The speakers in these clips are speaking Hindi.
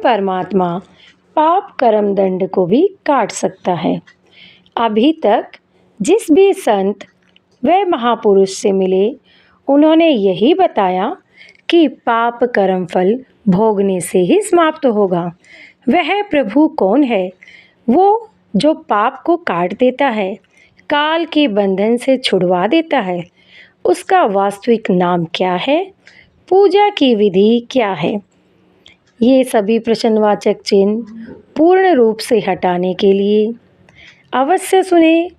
परमात्मा पाप कर्म दंड को भी काट सकता है। अभी तक जिस भी संत व महापुरुष से मिले, उन्होंने यही बताया कि पाप कर्म फल भोगने से ही समाप्त होगा। वह प्रभु कौन है? वो जो पाप को काट देता है, काल के बंधन से छुड़वा देता है। उसका वास्तविक नाम क्या है? पूजा की विधि क्या है? ये सभी प्रश्नवाचक चिन्ह पूर्ण रूप से हटाने के लिए अवश्य सुने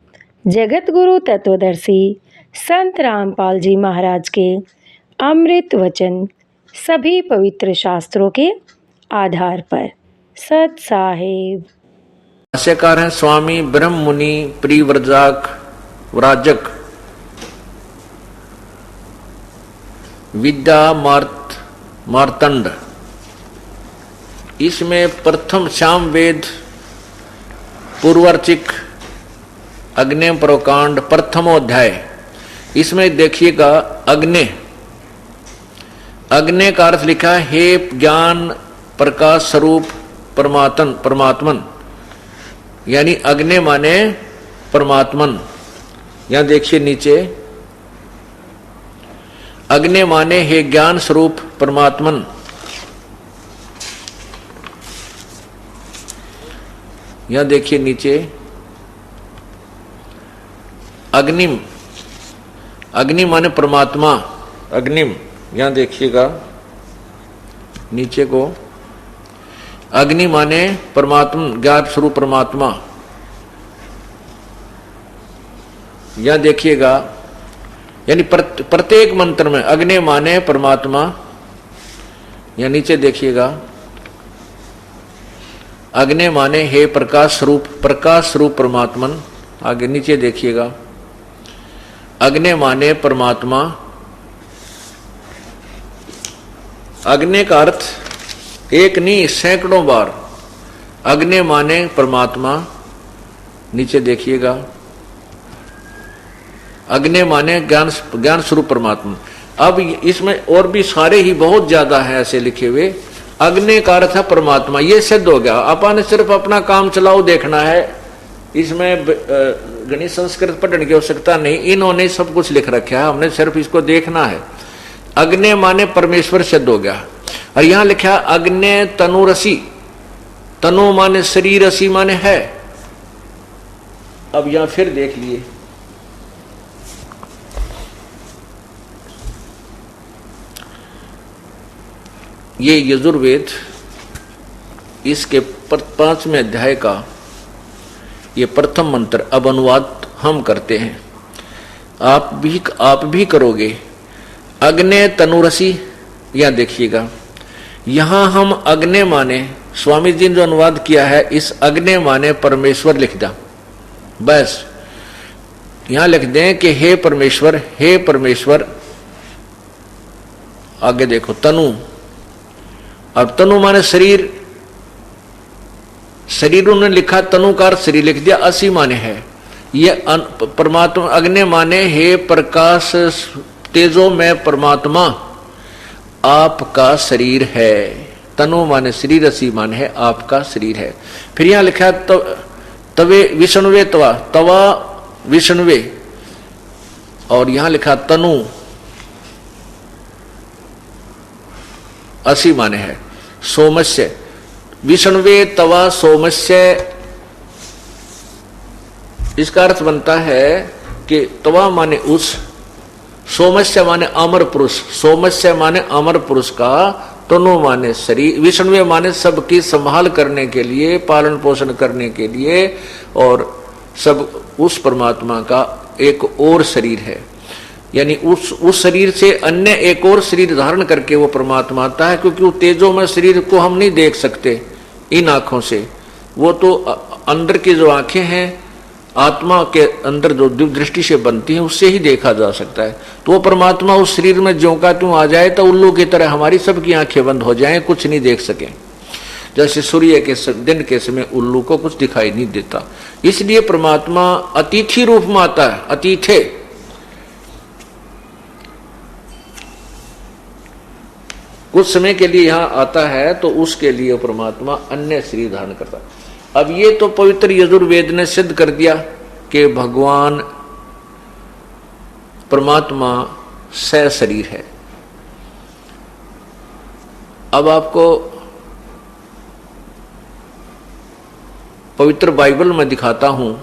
जगत गुरु तत्वदर्शी संत रामपाल जी महाराज के अमृत वचन, सभी पवित्र शास्त्रों के आधार पर। सत साहेब। भाष्यकार हैं स्वामी ब्रह्म मुनि व्राजक विद्या मार्तंड। इसमें प्रथम श्याम वेद पूर्वार्चिक अग्नि प्रकांड प्रथमोध्याय। इसमें देखिएगा अग्नि का अर्थ लिखा है हे ज्ञान प्रकाश स्वरूप परमात्मन, यानी अग्नि माने परमात्मन। यहां देखिए नीचे अग्नि माने हे ज्ञान स्वरूप परमात्मन। यहां देखिए नीचे अग्नि माने परमात्मा, अग्निम। यहां देखिएगा नीचे को अग्नि माने परमात्मा, ज्ञान स्वरूप परमात्मा। यहां देखिएगा यानी प्रत्येक मंत्र में अग्नि माने परमात्मा। यहां नीचे देखिएगा अग्नि माने हे प्रकाश स्वरूप परमात्मन। आगे नीचे देखिएगा अग्नि माने परमात्मा। अग्नि का अर्थ एक नहीं सैकड़ों बार अग्नि माने परमात्मा। नीचे देखिएगा अग्नि माने ज्ञान स्वरूप परमात्मा। अब इसमें और भी सारे ही बहुत ज्यादा है ऐसे लिखे हुए। अग्नि का अर्थ है परमात्मा, ये सिद्ध हो गया। अपन सिर्फ अपना काम चलाओ देखना है, इसमें गणित संस्कृत पढ़ने की आवश्यकता नहीं, इन्होंने सब कुछ लिख रखा है, हमने सिर्फ इसको देखना है। अग्नि माने परमेश्वर सिद्ध हो गया। और यहां लिखा अग्नि तनुरसी, तनु माने शरीर, रसी माने है। अब यहां फिर देख लिए ये यजुर्वेद, इसके 5वें अध्याय का ये प्रथम मंत्र। अब अनुवाद हम करते हैं, आप भी करोगे। अग्नि तनुरसी, यहां देखिएगा यहां हम अग्नि माने, स्वामी जी ने जो अनुवाद किया है इस अग्नि माने परमेश्वर लिख दा। बस यहां लिख दें कि हे परमेश्वर। आगे देखो तनु, अब तनु माने शरीर उन्होंने लिखा, तनुकार शरीर लिख दिया, असी माने है। ये परमात्मा अग्नि माने हे प्रकाश तेजो में परमात्मा आपका शरीर है। तनु माने शरीर, असी माने है आपका शरीर है। फिर यहां लिखा तवे विष्णुवे, तवा विष्णुवे। और यहां लिखा तनु असी माने है सोमस्य। विष्णुवे तवा सोमस्य, इसका अर्थ बनता है कि तवा माने उस, सोमस्य माने अमर पुरुष, सोमस्य माने अमर पुरुष का, तनु माने शरीर, विष्णुवे माने सबकी संभाल करने के लिए, पालन पोषण करने के लिए, और सब उस परमात्मा का एक और शरीर है। यानी उस शरीर से अन्य एक और शरीर धारण करके वो परमात्मा आता है, क्योंकि वो तेजो में शरीर को हम नहीं देख सकते इन आंखों से। वो तो अंदर की जो आंखें हैं आत्मा के अंदर जो दृष्टि से बनती है उससे ही देखा जा सकता है। तो वो परमात्मा उस शरीर में ज्यों का त्यों आ जाए तो उल्लू की तरह हमारी सबकी आंखें बंद हो जाएं, कुछ नहीं देख सके। जैसे सूर्य के दिन के समय उल्लू को कुछ दिखाई नहीं देता। इसलिए परमात्मा अतिथि रूप में आता है, अतिथे। कुछ समय के लिए यहाँ आता है तो उसके लिए परमात्मा अन्य शरीर धारण करता है। अब ये तो पवित्र यजुर्वेद ने सिद्ध कर दिया कि भगवान परमात्मा सशरीर है। अब आपको पवित्र बाइबल में दिखाता हूं।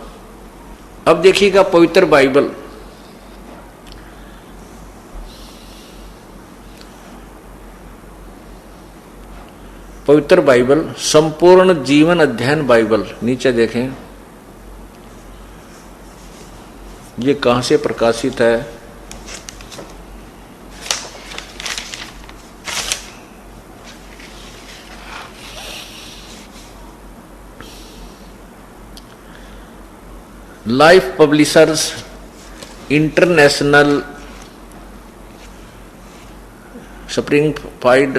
अब देखिएगा पवित्र बाइबल, पवित्र बाइबल संपूर्ण जीवन अध्ययन बाइबल, नीचे देखें ये कहां से प्रकाशित है। Life publishers international Springfield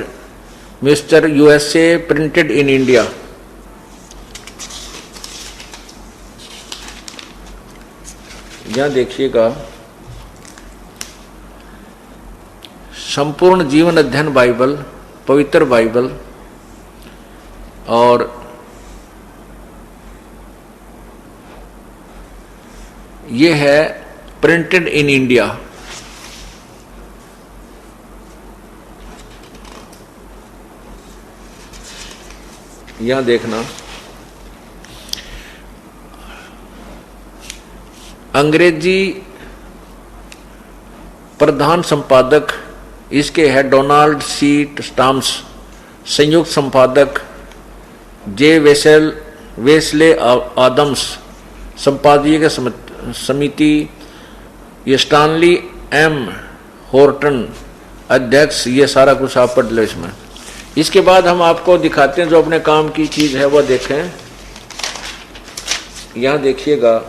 mister USA printed in India. यहां देखिएगा संपूर्ण जीवन अध्ययन बाइबल, पवित्र बाइबल, और ये है प्रिंटेड इन इंडिया। यहां देखना अंग्रेजी प्रधान संपादक इसके है डोनाल्ड सी स्टाम्स, संयुक्त संपादक जे वेस्ले आदम्स, संपादकीय समिति ये स्टानली एम होर्टन अध्यक्ष। ये सारा कुछ आप पढ़ लो इसमें। इसके बाद हम आपको दिखाते हैं जो अपने काम की चीज है वह देखें। यहां देखिएगा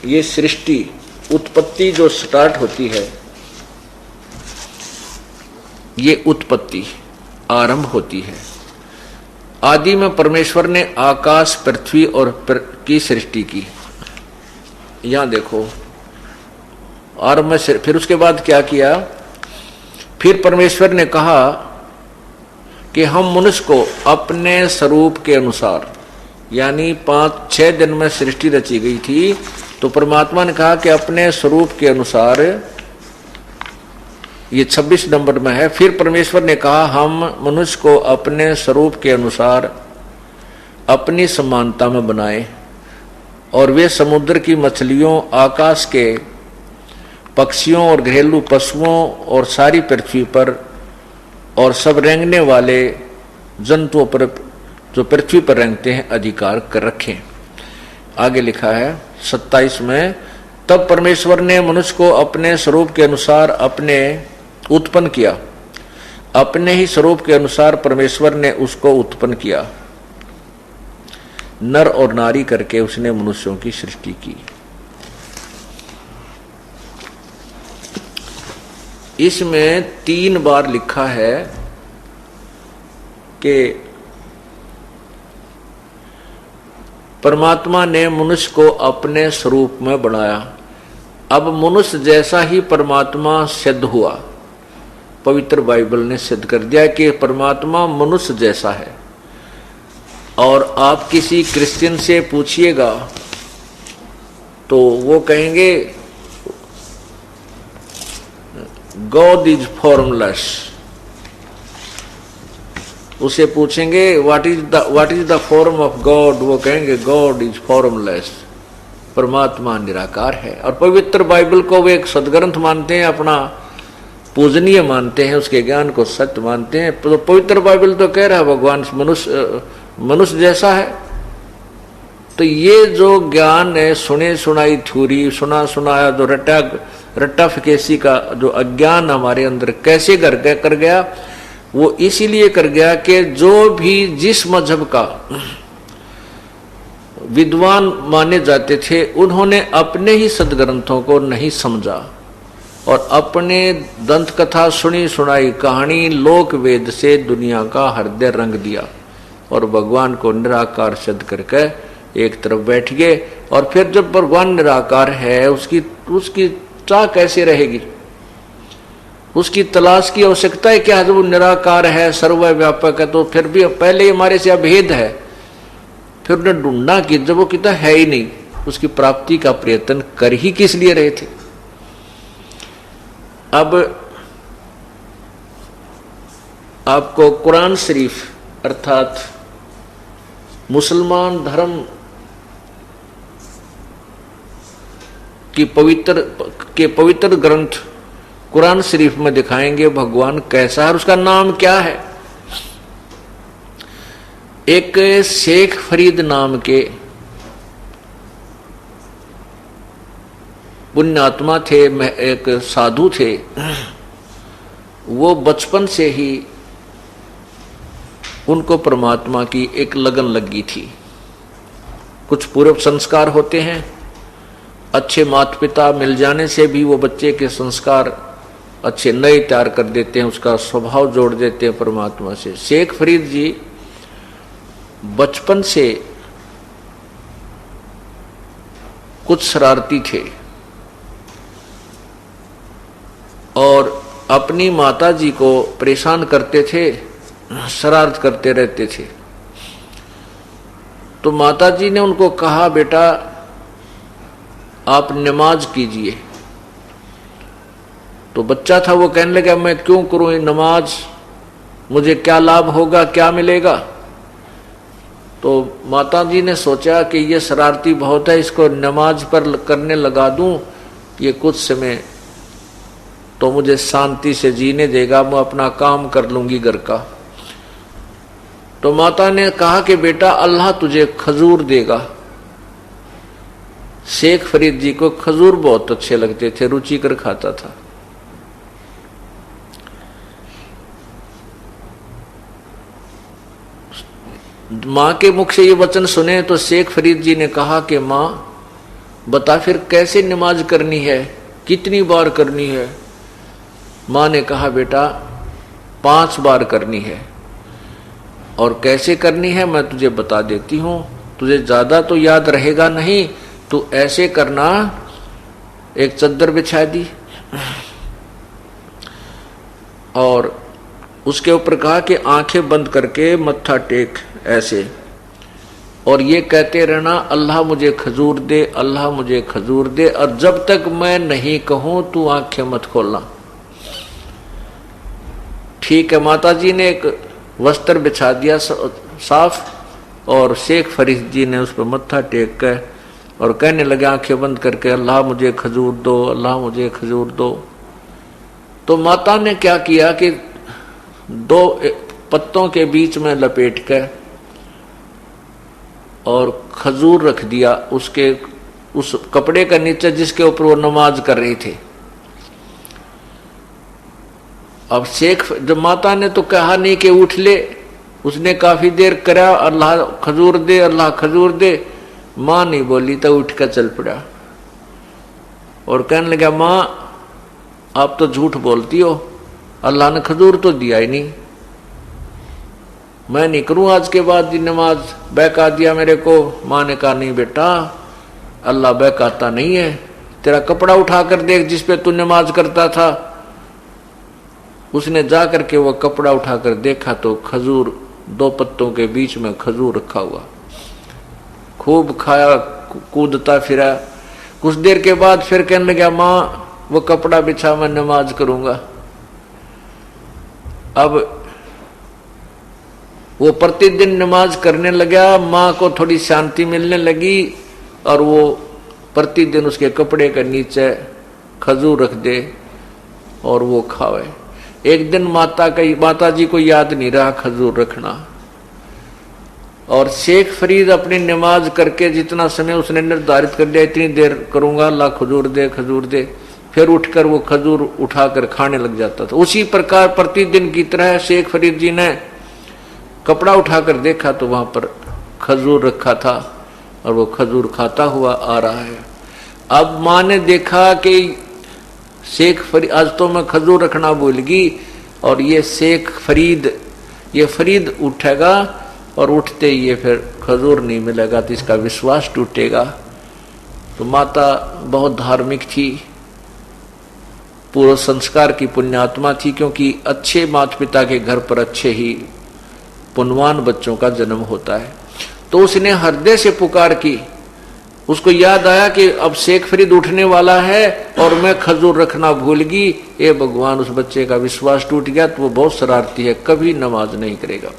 ये सृष्टि उत्पत्ति जो स्टार्ट होती है, ये उत्पत्ति आरंभ होती है। आदि में परमेश्वर ने आकाश पृथ्वी और की सृष्टि की। यहां देखो आरंभ में, फिर उसके बाद क्या किया, फिर परमेश्वर ने कहा कि हम मनुष्य को अपने स्वरूप के अनुसार, यानी 5-6 दिन में सृष्टि रची गई थी, तो परमात्मा ने कहा कि अपने स्वरूप के अनुसार, ये 26 नंबर में है। फिर परमेश्वर ने कहा हम मनुष्य को अपने स्वरूप के अनुसार अपनी समानता में बनाए, और वे समुद्र की मछलियों, आकाश के पक्षियों और घरेलू पशुओं और सारी पृथ्वी पर और सब रेंगने वाले जंतुओं पर जो पृथ्वी पर रेंगते हैं अधिकार कर रखें। आगे लिखा है 27 में, तब परमेश्वर ने मनुष्य को अपने स्वरूप के अनुसार अपने उत्पन्न किया, अपने ही स्वरूप के अनुसार परमेश्वर ने उसको उत्पन्न किया, नर और नारी करके उसने मनुष्यों की सृष्टि की। इसमें 3 बार लिखा है कि परमात्मा ने मनुष्य को अपने स्वरूप में बनाया। अब मनुष्य जैसा ही परमात्मा सिद्ध हुआ। पवित्र बाइबल ने सिद्ध कर दिया कि परमात्मा मनुष्य जैसा है। और आप किसी क्रिश्चियन से पूछिएगा तो वो कहेंगे गॉड इज फॉर्मलेस। उसे पूछेंगे what is the form of God, वो कहेंगे गॉड इज फॉर्मलेस, परमात्मा निराकार है। और पवित्र बाइबल को वे एक सदग्रंथ मानते हैं, अपना पूजनीय मानते हैं, उसके ज्ञान को सत्य मानते हैं। तो पवित्र बाइबल तो कह रहा है भगवान मनुष्य जैसा है। तो ये जो ज्ञान है, सुने सुनाई थ्योरी, सुना सुनाया जो रट्टा फिकेसी का जो अज्ञान हमारे अंदर कैसे कर गया, वो इसीलिए कर गया कि जो भी जिस मजहब का विद्वान माने जाते थे उन्होंने अपने ही सदग्रंथों को नहीं समझा और अपने दंत कथा सुनी सुनाई कहानी लोक वेद से दुनिया का हृदय रंग दिया और भगवान को निराकार सिद्ध करके एक तरफ बैठ गए। और फिर जब भगवान निराकार है उसकी चाह कैसे रहेगी? उसकी तलाश की आवश्यकता है क्या? जब वो निराकार है, सर्वव्यापक है, तो फिर भी पहले हमारे से अभेद है, फिर उन्हें ढूंढना कि जब वो कितना है ही नहीं, उसकी प्राप्ति का प्रयत्न कर ही किस लिए रहे थे। अब आपको कुरान शरीफ अर्थात मुसलमान धर्म की पवित्र ग्रंथ कुरान शरीफ में दिखाएंगे भगवान कैसा है और उसका नाम क्या है। एक शेख फरीद नाम के पुण्यात्मा थे, एक साधु थे। वो बचपन से ही उनको परमात्मा की एक लगन लगी थी। कुछ पूर्व संस्कार होते हैं, अच्छे माता पिता मिल जाने से भी वो बच्चे के संस्कार अच्छे नए तैयार कर देते हैं, उसका स्वभाव जोड़ देते हैं परमात्मा से। शेख फरीद जी बचपन से कुछ शरारती थे और अपनी माता जी को परेशान करते थे, शरारत करते रहते थे। तो माता जी ने उनको कहा, बेटा आप नमाज कीजिए। तो बच्चा था, वो कहने लगा मैं क्यों करूं ये नमाज, मुझे क्या लाभ होगा, क्या मिलेगा। तो माता जी ने सोचा कि ये शरारती बहुत है, इसको नमाज पर करने लगा दूं, ये कुछ समय तो मुझे शांति से जीने देगा, मैं अपना काम कर लूंगी घर का। तो माता ने कहा कि बेटा अल्लाह तुझे खजूर देगा। शेख फरीद जी को खजूर बहुत अच्छे लगते थे, रुचिकर खाता था। मां के मुख से ये वचन सुने तो शेख फरीद जी ने कहा कि मां बता फिर कैसे नमाज करनी है, कितनी बार करनी है। मां ने कहा बेटा 5 बार करनी है, और कैसे करनी है मैं तुझे बता देती हूं, तुझे ज्यादा तो याद रहेगा नहीं, तो ऐसे करना, एक चद्दर बिछा दी और उसके ऊपर कहा कि आंखें बंद करके मत्था टेक ऐसे, और ये कहते रहना अल्लाह मुझे खजूर दे, अल्लाह मुझे खजूर दे, और जब तक मैं नहीं कहूं तू आंखें मत खोलना। ठीक है, माता जी ने एक वस्त्र बिछा दिया साफ, और शेख फरीद जी ने उस पर मत्था टेक कर और कहने लगे आंखें बंद करके अल्लाह मुझे खजूर दो, अल्लाह मुझे खजूर दो। तो माता ने क्या किया कि 2 पत्तों के बीच में लपेट कर और खजूर रख दिया उसके उस कपड़े का नीचे जिसके ऊपर वो नमाज कर रही थी। अब शेख, जब माता ने तो कहा नहीं कि उठ ले, उसने काफी देर करा अल्लाह खजूर दे, अल्लाह खजूर दे, मां नहीं बोली तो उठ कर चल पड़ा और कहने लगा मां आप तो झूठ बोलती हो, अल्लाह ने खजूर तो दिया ही नहीं, मैं नहीं करूं आज के बाद नमाज, बहका दिया मेरे को। मां ने कहा नहीं बेटा अल्लाह बहकाता नहीं है, तेरा कपड़ा उठा कर देख जिस पे तू नमाज करता था। उसने जा करके वो कपड़ा उठाकर देखा तो खजूर 2 पत्तों के बीच में खजूर रखा हुआ। खूब खाया, कूदता फिरा। कुछ देर के बाद फिर कहने लगा मां वो कपड़ा बिछा, मैं नमाज करूंगा। अब वो प्रतिदिन नमाज करने लगा, मां को थोड़ी शांति मिलने लगी और वो प्रतिदिन उसके कपड़े के नीचे खजूर रख दे और वो खावे। एक दिन माता जी को याद नहीं रहा खजूर रखना, और शेख फरीद अपनी नमाज करके जितना समय उसने निर्धारित कर लिया इतनी देर करूंगा, अल्लाह खजूर दे खजूर दे, फिर उठकर वो खजूर उठाकर खाने लग जाता था। उसी प्रकार प्रतिदिन की तरह शेख फरीद जी ने कपड़ा उठाकर देखा तो वहां पर खजूर रखा था और वो खजूर खाता हुआ आ रहा है। अब मां ने देखा कि शेख फरीद, आज तो मैं खजूर रखना भूल गई, और ये शेख फरीद, ये फरीद उठेगा और उठते ही ये फिर खजूर नहीं मिलेगा तो इसका विश्वास टूटेगा। तो माता बहुत धार्मिक थी, पूर्व संस्कार की पुण्यात्मा थी, क्योंकि अच्छे माता पिता के घर पर अच्छे ही पुण्यवान बच्चों का जन्म होता है। तो उसने हृदय से पुकार की। उसको याद आया कि अब शेख फरीद उठने वाला है और मैं खजूर रखना भूल गई। ये भगवान, उस बच्चे का विश्वास टूट गया। तो वो बहुत शरारती है, कभी नमाज नहीं करेगा।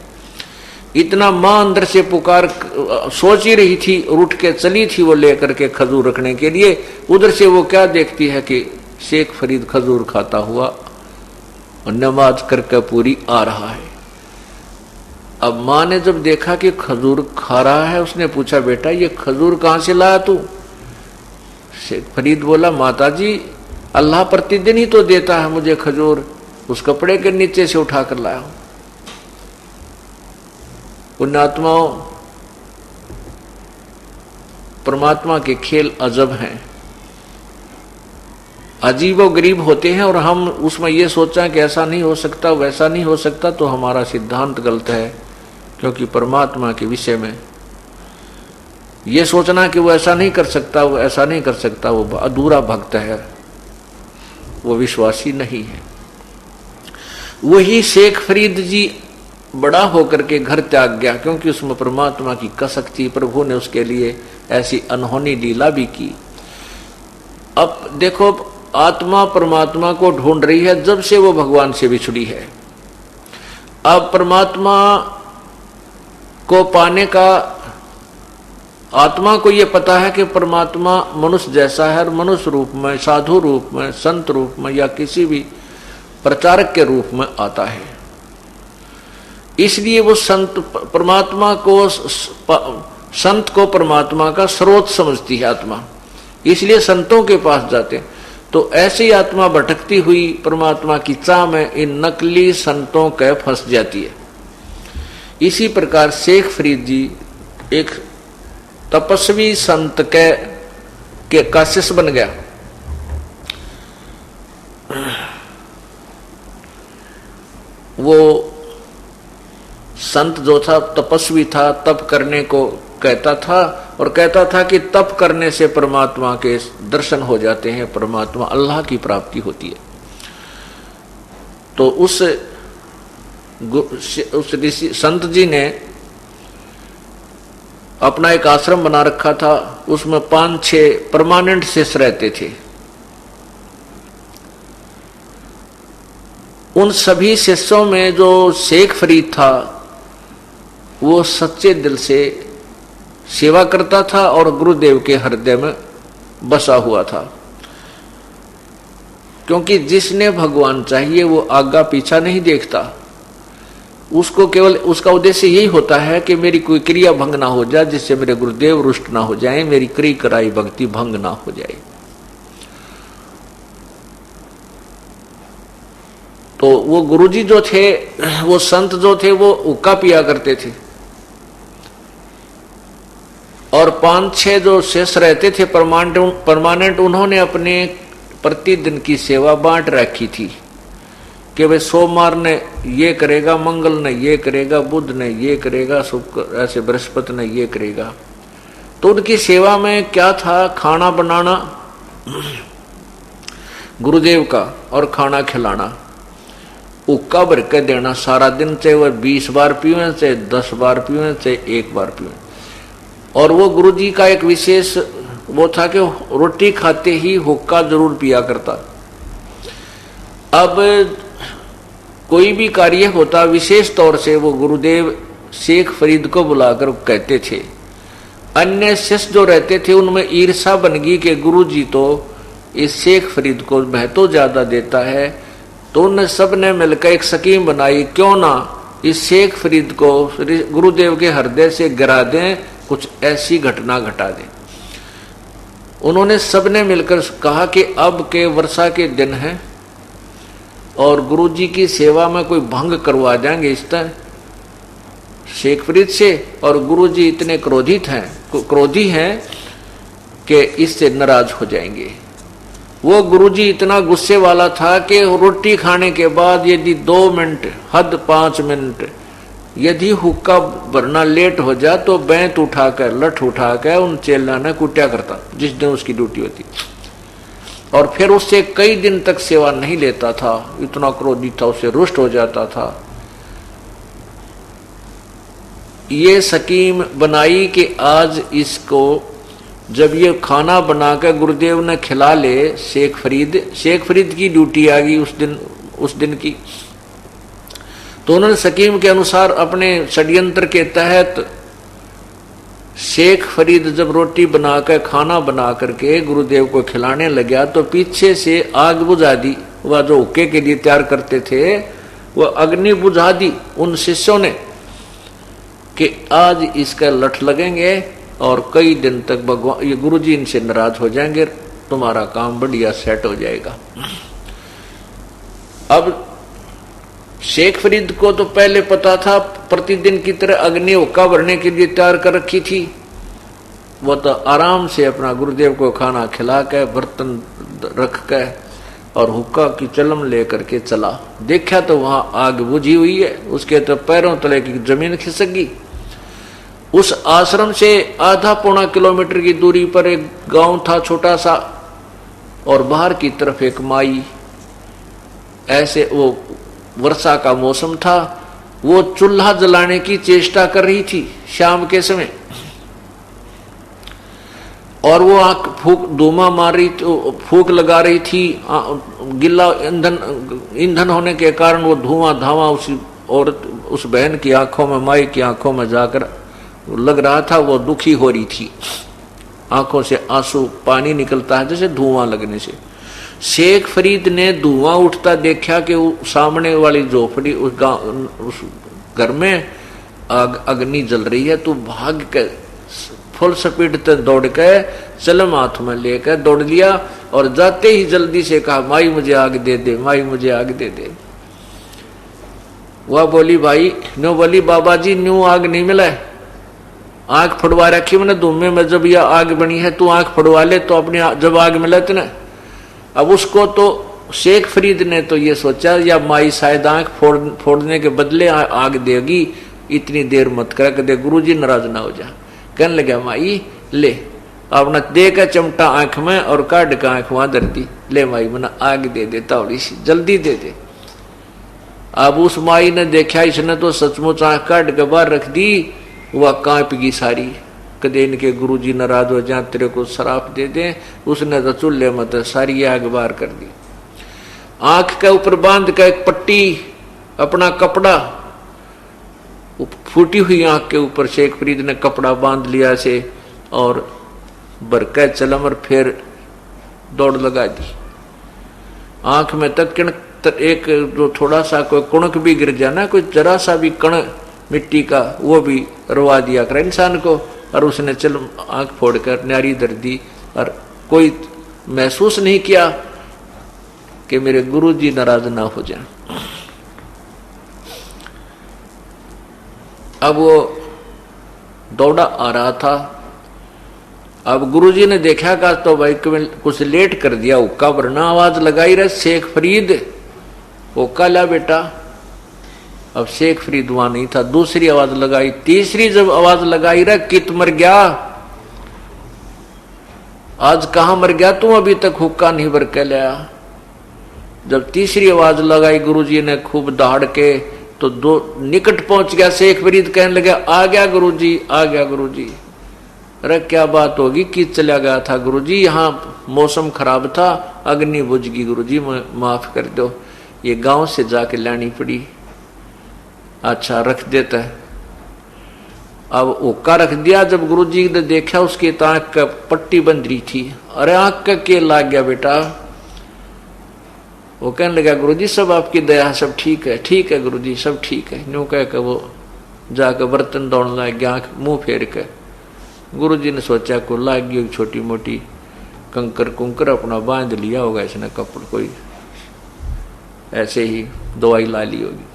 इतना मां अंदर से पुकार सोच ही रही थी, उठ के चली थी वो लेकर के खजूर रखने के लिए। उधर से वो क्या देखती है कि शेख फरीद खजूर खाता हुआ और नमाज करके पूरी आ रहा है। अब माँ ने जब देखा कि खजूर खा रहा है, उसने पूछा, बेटा ये खजूर कहाँ से लाया तू? शेख फरीद बोला, माताजी अल्लाह प्रतिदिन ही तो देता है मुझे खजूर, उस कपड़े के नीचे से उठा कर लाया हूं। पुण्यात्माओं, परमात्मा के खेल अजब हैं, अजीब और गरीब होते हैं। और हम उसमें ये सोचा कि ऐसा नहीं हो सकता, वैसा नहीं हो सकता, तो हमारा सिद्धांत गलत है। क्योंकि परमात्मा के विषय में ये सोचना कि वो ऐसा नहीं कर सकता, वो ऐसा नहीं कर सकता, वो अधूरा भक्त है, वो विश्वासी नहीं है। वही शेख फरीद जी बड़ा होकर के घर त्याग गया, क्योंकि उसमें परमात्मा की कसक थी। प्रभु ने उसके लिए ऐसी अनहोनी लीला भी की। अब देखो, आत्मा परमात्मा को ढूंढ रही है जब से वो भगवान से बिछड़ी है। अब परमात्मा को पाने का, आत्मा को ये पता है कि परमात्मा मनुष्य जैसा है, और मनुष्य रूप में, साधु रूप में, संत रूप में या किसी भी प्रचारक के रूप में आता है। इसलिए वो संत परमात्मा को, संत को परमात्मा का स्रोत समझती है आत्मा, इसलिए संतों के पास जाते हैं। तो ऐसी आत्मा भटकती हुई परमात्मा की चाह में इन नकली संतों के फंस जाती है। इसी प्रकार शेख फरीद जी एक तपस्वी संत के का शिष्य बन गया। वो संत जो था तपस्वी था, तप करने को कहता था, और कहता था कि तप करने से परमात्मा के दर्शन हो जाते हैं, परमात्मा अल्लाह की प्राप्ति होती है। तो उस ऋषि संत जी ने अपना एक आश्रम बना रखा था, उसमें 5-6 परमानेंट शिष्य रहते थे। उन सभी शिष्यों में जो शेख फरीद था, वो सच्चे दिल से सेवा करता था और गुरुदेव के हृदय में बसा हुआ था। क्योंकि जिसने भगवान चाहिए वो आगा पीछा नहीं देखता, उसको केवल उसका उद्देश्य यही होता है कि मेरी कोई क्रिया भंग ना हो जाए, जिससे मेरे गुरुदेव रुष्ट ना हो जाए, मेरी क्रिया कराई भक्ति भंग ना हो जाए। तो वो गुरुजी जो थे, वो संत जो थे, वो हुक्का पिया करते थे, और 5-6 जो शेष रहते थे परमानेंट, उन्होंने अपने प्रतिदिन की सेवा बांट रखी थी कि वे सोमवार ने ये करेगा, मंगल ने ये करेगा, बुध ने ये करेगा, शुक्र ऐसे बृहस्पति ने ये करेगा। तो उनकी सेवा में क्या था? खाना बनाना गुरुदेव का और खाना खिलाना, हुक्का भर के देना सारा दिन, चाहे वह 20 बार पीवे, चाहे 10 बार पीवे, चाहे 1 बार पीवे। और वो गुरुजी का एक विशेष वो था कि रोटी खाते ही हुक्का जरूर पिया करता। अब कोई भी कार्य होता, विशेष तौर से वो गुरुदेव शेख फरीद को बुलाकर कहते थे। अन्य शिष्य जो रहते थे उनमें ईर्षा बन गई कि गुरुजी तो इस शेख फरीद को महत्व ज्यादा देता है, तो उन सब ने मिलकर एक स्कीम बनाई, क्यों ना इस शेख फरीद को गुरुदेव के हृदय से गिरा दें, कुछ ऐसी घटना घटा दें। उन्होंने सबने मिलकर कहा कि अब के वर्षा के दिन हैं और गुरुजी की सेवा में कोई भंग करवा जाएंगे इस तरह शेख फरीद से, और गुरुजी इतने क्रोधी हैं कि इससे नाराज हो जाएंगे। वो गुरुजी इतना गुस्से वाला था कि रोटी खाने के बाद यदि 2 मिनट, हद 5 मिनट यदि हुक्का भरना लेट हो जाए तो बैंत उठाकर, लठ उठाकर उन चेला ने कुटिया करता, जिस दिन उसकी ड्यूटी होती। और फिर उससे कई दिन तक सेवा नहीं लेता था, इतना क्रोधित था, उससे रुष्ट हो जाता था। ये स्कीम बनाई कि आज इसको जब ये खाना बनाकर गुरुदेव ने खिला ले, शेख फरीद की ड्यूटी आ गई उस दिन की। तो उन्होंने स्कीम के अनुसार अपने षड्यंत्र के तहत शेख फरीद जब रोटी बनाकर खाना बना करके गुरुदेव को खिलाने लगा तो पीछे से आग बुझा दी। वह जो हुक्के के लिए तैयार करते थे वह अग्नि बुझा दी उन शिष्यों ने कि आज इसका लठ लगेंगे और कई दिन तक भगवान ये गुरुजी इनसे नाराज हो जाएंगे, तुम्हारा काम बढ़िया सेट हो जाएगा। अब शेख फरीद को तो पहले पता था, प्रतिदिन की तरह अग्नि हुक्का भरने के लिए तैयार कर रखी थी। वो तो आराम से अपना गुरुदेव को खाना खिला के बर्तन रख के और हुक्का की चलम लेकर के चला। देखा तो वहां आग बुझी हुई है, उसके तो पैरों तले की जमीन खिसक गई। उस आश्रम से आधा पौना किलोमीटर की दूरी पर एक गांव था छोटा सा, और बाहर की तरफ एक माई। ऐसे वो वर्षा का मौसम था, वो चूल्हा जलाने की चेष्टा कर रही थी शाम के समय, और वो आंख फूक धुआं मार रही थी, फूक लगा रही थी। गिल्ला ईंधन होने के कारण वो धुआं धावा उसी औरत, उस बहन की आंखों में, माई की आंखों में जाकर लग रहा था। वो दुखी हो रही थी, आंखों से आंसू पानी निकलता है जैसे धुआं लगने से। शेख फरीद ने धुआं उठता देखा कि सामने वाली झोपड़ी उस घर में अग्नि जल रही है। तो भाग के फुल स्पीड तक दौड़ के चलम हाथ में लेकर दौड़ लिया और जाते ही जल्दी से कहा, माई मुझे आग दे दे, माई मुझे आग दे दे। वह बोली, भाई न्यू बोली, बाबा जी न्यू आग नहीं मिला है, आग फड़वा रखी मैंने धुएं में, जब यह आग बनी है तू आग फड़वा ले तो अपनी जब आग मिला तो ना। अब उसको तो शेख फरीद ने तो ये सोचा या माई शायद आंख फोड़ने के बदले आग देगी, इतनी देर मत कर दे, गुरुजी नाराज ना हो जा। कहने लगा, माई ले अपना दे का चमटा आंख में और काट का आंख वहां धर दी, ले माई मना आग दे दे, थोड़ी सी जल्दी दे दे। अब उस माई ने देखा इसने तो सचमुच आंख काट के बाहर रख दी, वह कांप गई सारी। कदे इनके गुरुजी नाराज हो जाए, तेरे को शराप दे दे। उसने तो चूल्हे मत सारी आग बाहर कर दी। आंख के ऊपर बांध का एक पट्टी, अपना कपड़ा, फूटी हुई आंख के ऊपर शेख फरीद ने कपड़ा बांध लिया से और बरका चलम और फिर दौड़ लगा दी। आंख में तक एक जो थोड़ा सा कोई कुणक भी गिर जाना, कोई जरा सा भी कण मिट्टी का, वो भी रवा दिया कर इंसान को। और उसने चल आंख फोड़कर न्यारी धर दी और कोई महसूस नहीं किया कि मेरे गुरुजी नाराज ना हो जाए। अब वो दौड़ा आ रहा था। अब गुरुजी ने देखा का तो भाई कुछ लेट कर दिया, हुक्का भरना आवाज लगाई रहे, शेख फरीद हुक्का ला बेटा। अब शेख फरीद वहां नहीं था, दूसरी आवाज लगाई, तीसरी जब आवाज लगाई रहा, कित मर गया, आज कहां मर गया तू, अभी तक हुक्का नहीं भर के लाया। जब तीसरी आवाज लगाई गुरुजी ने खूब दहाड़ के, तो दो निकट पहुंच गया शेख फरीद, कहने लगा, आ गया गुरुजी, आ गया गुरुजी। अरे क्या बात होगी, कि चला गया था गुरुजी, यहाँ मौसम खराब था, अग्नि बुझ गई गुरुजी, माफ कर दो, ये गांव से जाके लानी पड़ी। अच्छा रख देता है। अब हुक्का रख दिया। जब गुरुजी ने देखा उसकी आंख का पट्टी बंध रही थी, अरे आंख का के लाग गया बेटा। वो कहने लगा, गुरुजी सब आपकी दया, सब ठीक है, ठीक है गुरुजी सब ठीक है। न्यू कह के वो जाकर बर्तन दौड़ने लग गया, आंख मुंह फेर के। गुरुजी ने सोचा को लाग गई छोटी मोटी कंकर कुंकर, अपना बांध लिया होगा इसने कपड़, कोई ऐसे ही दवाई ला ली होगी।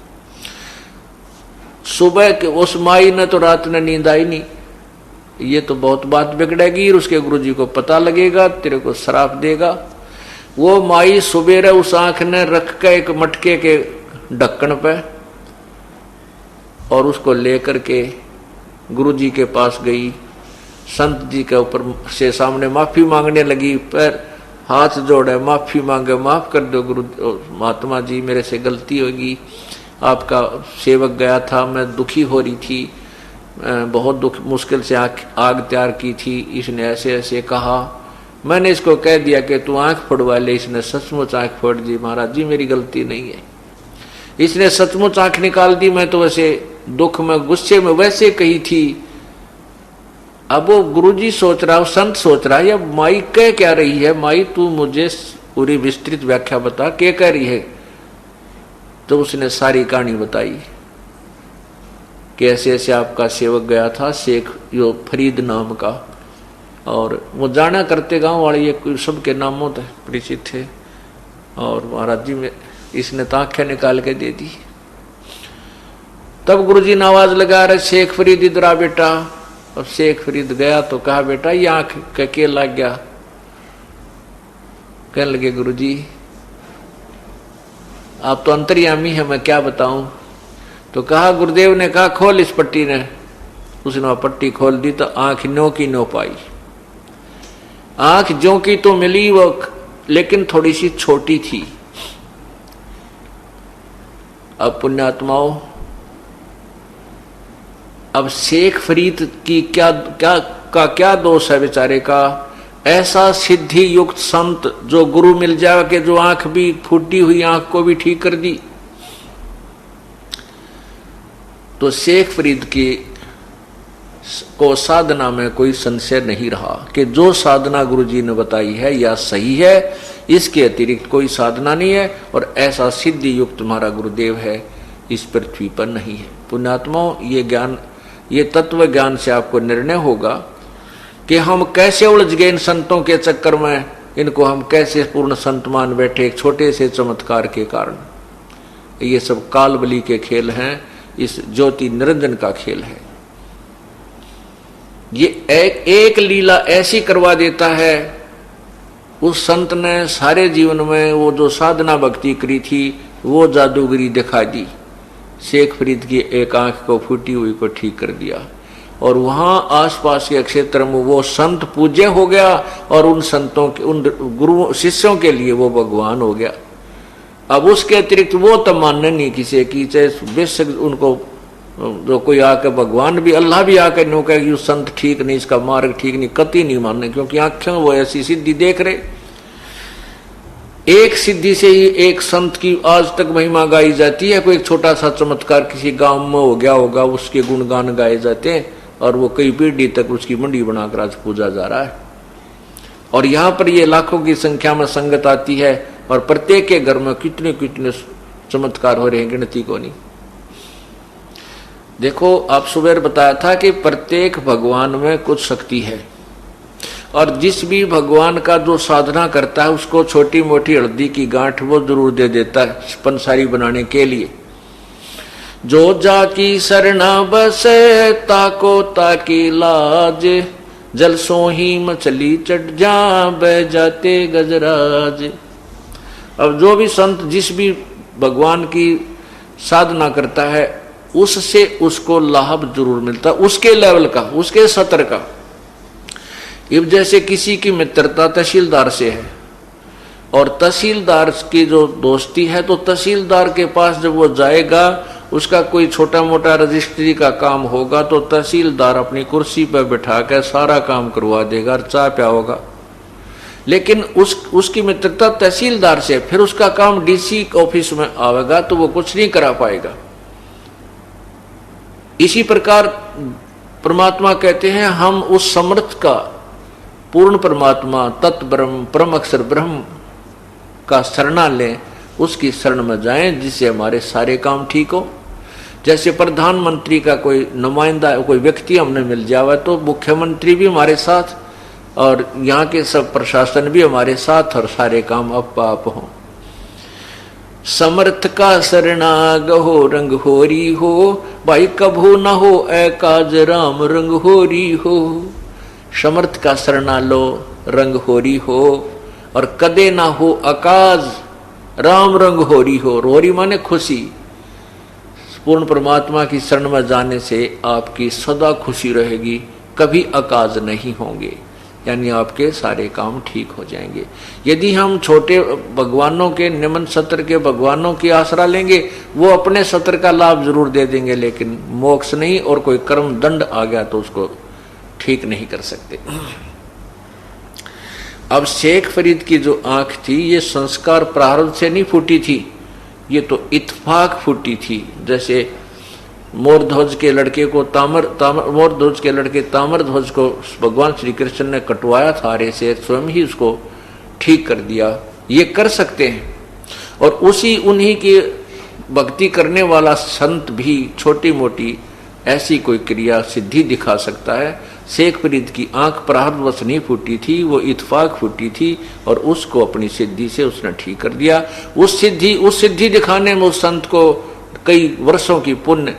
सुबह के उस माई ने तो रात में नींद आई नहीं, ये तो बहुत बात बिगड़ेगी, उसके गुरुजी को पता लगेगा, तेरे को श्राप देगा। वो माई सुबेरे उस आंख ने रख के एक मटके के ढक्कन पे और उसको लेकर के गुरुजी के पास गई, संत जी के ऊपर से सामने माफी मांगने लगी, पर हाथ जोड़े, माफी मांगे, माफ कर दो गुरु महात्मा जी, मेरे से गलती होगी, आपका सेवक गया था, मैं दुखी हो रही थी, बहुत दुख मुश्किल से आग तैयार की थी, इसने ऐसे ऐसे कहा, मैंने इसको कह दिया कि तू आंख फोड़वा ले, इसने सचमुच आंख फोड़ दी, महाराज जी मेरी गलती नहीं है, इसने सचमुच आंख निकाल दी, मैं तो वैसे दुख में गुस्से में वैसे कही थी। अब वो गुरुजी सोच रहा, संत सोच रहा है, या माई कह क्या रही है, माई तू मुझे पूरी विस्तृत व्याख्या बता, क्या कह रही है। तो उसने सारी कहानी बताई कि ऐसे ऐसे आपका सेवक गया था, शेख यो फरीद नाम का, और वो जाना करते गांव वाले, ये सबके नामों तक परिचित थे, और महाराज जी में इसने तो आंखें निकाल के दे दी। तब गुरुजी ने आवाज लगा रहे, शेख फरीद इधर आ बेटा। अब शेख फरीद गया तो कहा, बेटा ये आंख के लग गया। कहने लगे, गुरुजी आप तो अंतर्यामी है, मैं क्या बताऊं। तो कहा, गुरुदेव ने कहा खोल इस पट्टी ने। उसने पट्टी खोल दी तो आंख नो की नो पाई। आंख ज्यों की तो मिली वो, लेकिन थोड़ी सी छोटी थी। अब पुण्यात्माओं, अब शेख फरीद की क्या दोष है बेचारे का। ऐसा सिद्धि युक्त संत जो गुरु मिल जाए कि जो आंख भी फूटी हुई आंख को भी ठीक कर दी। तो शेख फरीद की को साधना में कोई संशय नहीं रहा कि जो साधना गुरुजी ने बताई है या सही है, इसके अतिरिक्त कोई साधना नहीं है, और ऐसा सिद्धि युक्त हमारा गुरुदेव है इस पृथ्वी पर नहीं है। पुण्यात्माओं, ये ज्ञान, ये तत्व ज्ञान से आपको निर्णय होगा कि हम कैसे उलझ गए इन संतों के चक्कर में, इनको हम कैसे पूर्ण संत मान बैठे एक छोटे से चमत्कार के कारण। ये सब काल बली के खेल हैं, इस ज्योति निरंजन का खेल है। ये एक लीला ऐसी करवा देता है। उस संत ने सारे जीवन में वो जो साधना भक्ति करी थी वो जादूगरी दिखा दी। शेख फरीद की एक आंख को फूटी हुई को ठीक कर दिया, और वहां आसपास के क्षेत्र में वो संत पूज्य हो गया, और उन संतों के, उन गुरु शिष्यों के लिए वो भगवान हो गया। अब उसके अतिरिक्त वो तो मानने नहीं किसी की, चाहे बेशक उनको जो कोई आकर भगवान भी, अल्लाह भी आकर नो कहे कि संत ठीक नहीं, इसका मार्ग ठीक नहीं, कति नहीं मानने, क्योंकि आंखें वो ऐसी सिद्धि देख रहे। एक सिद्धि से ही एक संत की आज तक महिमा गाई जाती है। कोई एक छोटा सा चमत्कार किसी गांव में हो गया होगा, उसके गुणगान गाए जाते हैं, और वो कई पीढ़ी तक उसकी मंडी बनाकर आज पूजा जा रहा है। और यहाँ पर ये लाखों की संख्या में संगत आती है, और प्रत्येक के घर में कितने कितने चमत्कार हो रहे हैं, गिनती को नहीं। देखो, आप सुबह बताया था कि प्रत्येक भगवान में कुछ शक्ति है, और जिस भी भगवान का जो साधना करता है उसको छोटी मोटी हल्दी की गांठ वो जरूर दे देता है पंसारी बनाने के लिए। जो जाकी शरणा बसे ताको ताकी लाज, जल सो ही मछली चढ़ जा बह जाते गजराज। अब जो भी संत जिस भी भगवान की साधना करता है उससे उसको लाभ जरूर मिलता है, उसके लेवल का, उसके सत्र का। अब जैसे किसी की मित्रता तहसीलदार से है, और तहसीलदार की जो दोस्ती है, तो तहसीलदार के पास जब वो जाएगा, उसका कोई छोटा मोटा रजिस्ट्री का काम होगा, तो तहसीलदार अपनी कुर्सी पर बैठा कर सारा काम करवा देगा और चाय पियाओगा। लेकिन उसकी मित्रता तहसीलदार से, फिर उसका काम डीसी ऑफिस में आवेगा तो वो कुछ नहीं करा पाएगा। इसी प्रकार परमात्मा कहते हैं, हम उस समर्थ का, पूर्ण परमात्मा तत्व ब्रह्म परम अक्षर ब्रह्म का शरणा लें, उसकी शरण में जाएं, जिससे हमारे सारे काम ठीक हो। जैसे प्रधानमंत्री का कोई नुमाइंदा, कोई व्यक्ति हमने मिल जावे, तो मुख्यमंत्री भी हमारे साथ, और यहाँ के सब प्रशासन भी हमारे साथ, और सारे काम आप हों। समर्थ का शरणाग हो रंग होरी हो, भाई कभू न हो ए काज राम रंग होरी हो। समर्थ का शरणा लो, रंग होरी हो, और कदे ना हो अकाज राम रंग होरी हो। होरी माने खुशी। पूर्ण परमात्मा की शरण में जाने से आपकी सदा खुशी रहेगी, कभी अकाज नहीं होंगे। यानी आपके सारे काम ठीक हो जाएंगे। यदि हम छोटे भगवानों के, निम्न सत्र के भगवानों की आसरा लेंगे, वो अपने सत्र का लाभ जरूर दे देंगे, लेकिन मोक्ष नहीं, और कोई कर्म दंड आ गया तो उसको ठीक नहीं कर सकते। अब शेख फरीद की जो आंख थी, ये संस्कार प्रारब्ध से नहीं फूटी थी, ये तो इत्फाक फूटी थी। जैसे मोरध्वज के लड़के को मोरध्वज के लड़के ताम्रध्वज को भगवान श्री कृष्ण ने कटवाया था आरे से, स्वयं ही उसको ठीक कर दिया, ये कर सकते हैं। और उन्हीं की भक्ति करने वाला संत भी छोटी मोटी ऐसी कोई क्रिया सिद्धि दिखा सकता है। शेख फरीद की आंख प्रारब्धवश नहीं फूटी थी, वो इत्फाक फूटी थी, और उसको अपनी सिद्धि से उसने ठीक कर दिया। उस सिद्धि दिखाने में उस संत को कई वर्षों की पुण्य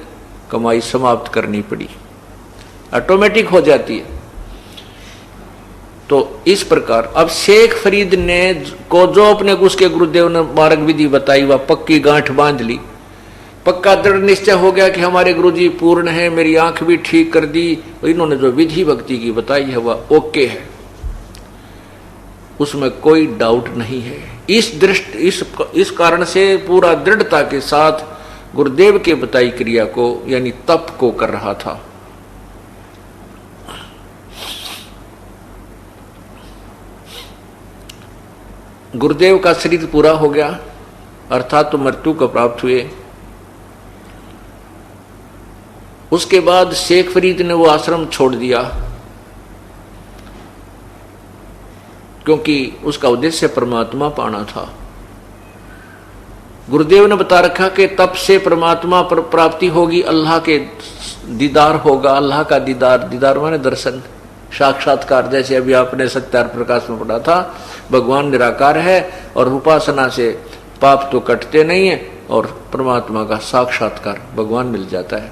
कमाई समाप्त करनी पड़ी, ऑटोमेटिक हो जाती है। तो इस प्रकार अब शेख फरीद ने को जो अपने उसके गुरुदेव ने मार्ग विधि बताई, वह पक्की गांठ बांध ली, पक्का दृढ़ निश्चय हो गया कि हमारे गुरुजी पूर्ण है, मेरी आंख भी ठीक कर दी। इन्होंने जो विधि भक्ति की बताई है वह ओके है, उसमें कोई डाउट नहीं है। इस कारण से पूरा दृढ़ता के साथ गुरुदेव के बताई क्रिया को यानी तप को कर रहा था। गुरुदेव का शरीर पूरा हो गया, अर्थात तो मृत्यु को प्राप्त हुए। उसके बाद शेख फरीद ने वो आश्रम छोड़ दिया, क्योंकि उसका उद्देश्य परमात्मा पाना था। गुरुदेव ने बता रखा कि तप से परमात्मा पर प्राप्ति होगी, अल्लाह के दीदार होगा। अल्लाह का दीदार माने दर्शन, साक्षात्कार। जैसे अभी आपने सत्यार प्रकाश में पढ़ा था, भगवान निराकार है और उपासना से पाप तो कटते नहीं है और परमात्मा का साक्षात्कार भगवान मिल जाता है।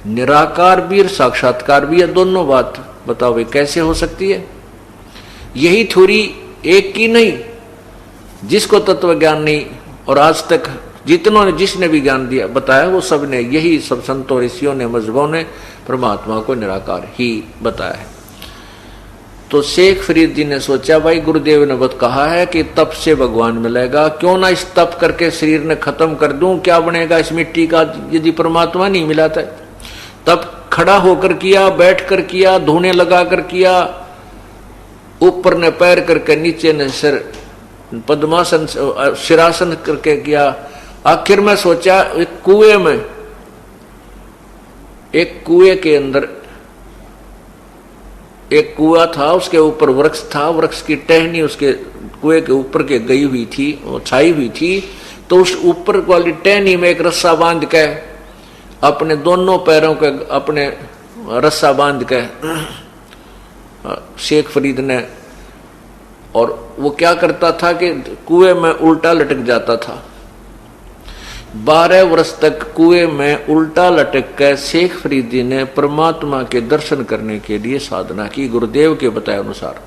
निराकार भी और साक्षात्कार भी है, दोनों बात बताओ भाई कैसे हो सकती है? यही थ्योरी एक की नहीं, जिसको तत्व ज्ञान नहीं और आज तक जिसने भी ज्ञान दिया बताया वो सब ने यही सब संतों ऋषियों ने मजहबों ने परमात्मा को निराकार ही बताया है। तो शेख फरीद जी ने सोचा भाई गुरुदेव ने बहुत कहा है कि तप से भगवान मिलेगा, क्यों ना इस तप करके शरीर ने खत्म कर दूं, क्या बनेगा इस मिट्टी का यदि परमात्मा नहीं मिला था। तप खड़ा होकर किया, बैठ कर किया, धोने लगा कर किया, ऊपर ने पैर करके नीचे ने सिर पद्मासन शिरासन करके किया। आखिर में सोचा एक कुएं के अंदर एक कुआं था, उसके ऊपर वृक्ष था, वृक्ष की टहनी उसके कुएं के ऊपर के गई हुई थी, छाई हुई थी। तो उस ऊपर वाली टहनी में एक रस्सा बांध के अपने दोनों पैरों के अपने रस्सा बांध के शेख फरीद ने, और वो क्या करता था कि कुएं में उल्टा लटक जाता था। 12 वर्ष तक कुएं में उल्टा लटक कर शेख फरीदी ने परमात्मा के दर्शन करने के लिए साधना की, गुरुदेव के बताए अनुसार।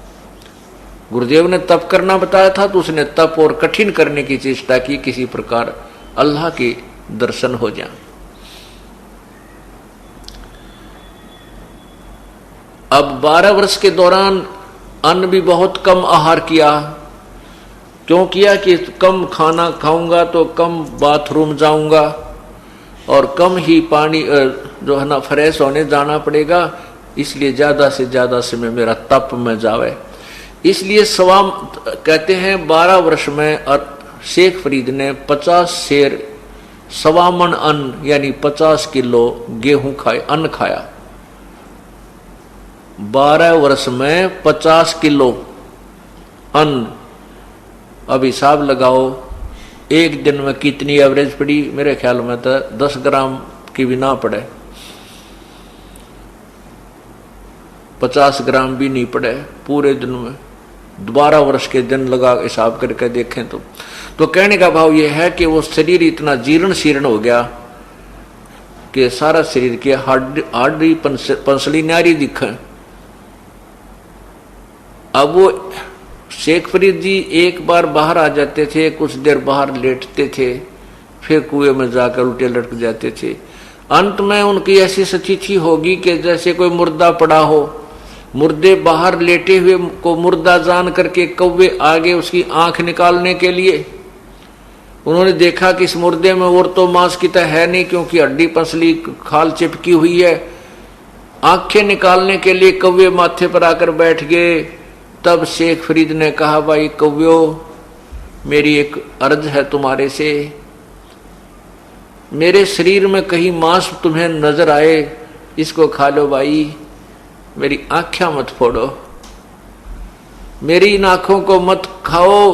गुरुदेव ने तप करना बताया था तो उसने तप और कठिन करने की चेष्टा की, किसी प्रकार अल्लाह के दर्शन हो जाए। अब 12 वर्ष के दौरान अन्न भी बहुत कम आहार किया। क्यों किया कि कम खाना खाऊंगा तो कम बाथरूम जाऊंगा और कम ही पानी जो है ना फ्रेश होने जाना पड़ेगा, इसलिए ज्यादा से ज्यादा समय मेरा तप में जावे। इसलिए कहते हैं 12 वर्ष में शेख फरीद ने 50 शेर सवामन अन्न यानी 50 किलो गेहूं अन्न खाया। 12 वर्ष में 50 किलो अन्न। अब हिसाब लगाओ एक दिन में कितनी एवरेज पड़ी, मेरे ख्याल में तो 10 ग्राम की भी ना पड़े, 50 ग्राम भी नहीं पड़े पूरे दिन में। 12 वर्ष के दिन लगा हिसाब करके देखें तो कहने का भाव यह है कि वो शरीर इतना जीर्ण शीर्ण हो गया कि सारा शरीर के हार्डी पंसली नारी दिखे। अब वो शेख फरीद जी एक बार बाहर आ जाते थे, कुछ देर बाहर लेटते थे, फिर कुएं में जाकर उल्टे लटक जाते थे। अंत में उनकी ऐसी स्थिति होगी कि जैसे कोई मुर्दा पड़ा हो, मुर्दे बाहर लेटे हुए को मुर्दा जान करके कौवे आगे उसकी आंख निकालने के लिए। उन्होंने देखा कि इस मुर्दे में और तो मांस की तो है नहीं, क्योंकि हड्डी पसली खाल चिपकी हुई है। आंखें निकालने के लिए कौवे माथे पर आकर बैठ गए। तब शेख फरीद ने कहा, भाई कौव्यो, मेरी एक अर्ज है तुम्हारे से, मेरे शरीर में कहीं मांस तुम्हें नजर आए, इसको खा लो भाई, मेरी आंखें मत फोड़ो, मेरी इन आंखों को मत खाओ,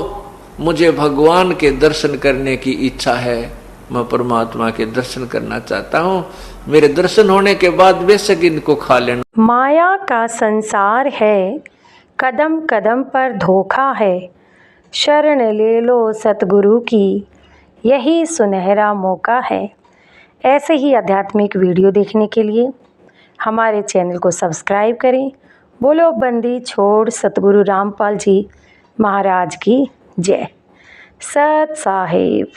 मुझे भगवान के दर्शन करने की इच्छा है, मैं परमात्मा के दर्शन करना चाहता हूँ, मेरे दर्शन होने के बाद बेशक इनको खा लेना। माया का संसार है, कदम कदम पर धोखा है, शरण ले लो सतगुरु की, यही सुनहरा मौका है। ऐसे ही आध्यात्मिक वीडियो देखने के लिए हमारे चैनल को सब्सक्राइब करें। बोलो बंदी छोड़ सतगुरु रामपाल जी महाराज की जय। सत साहिब।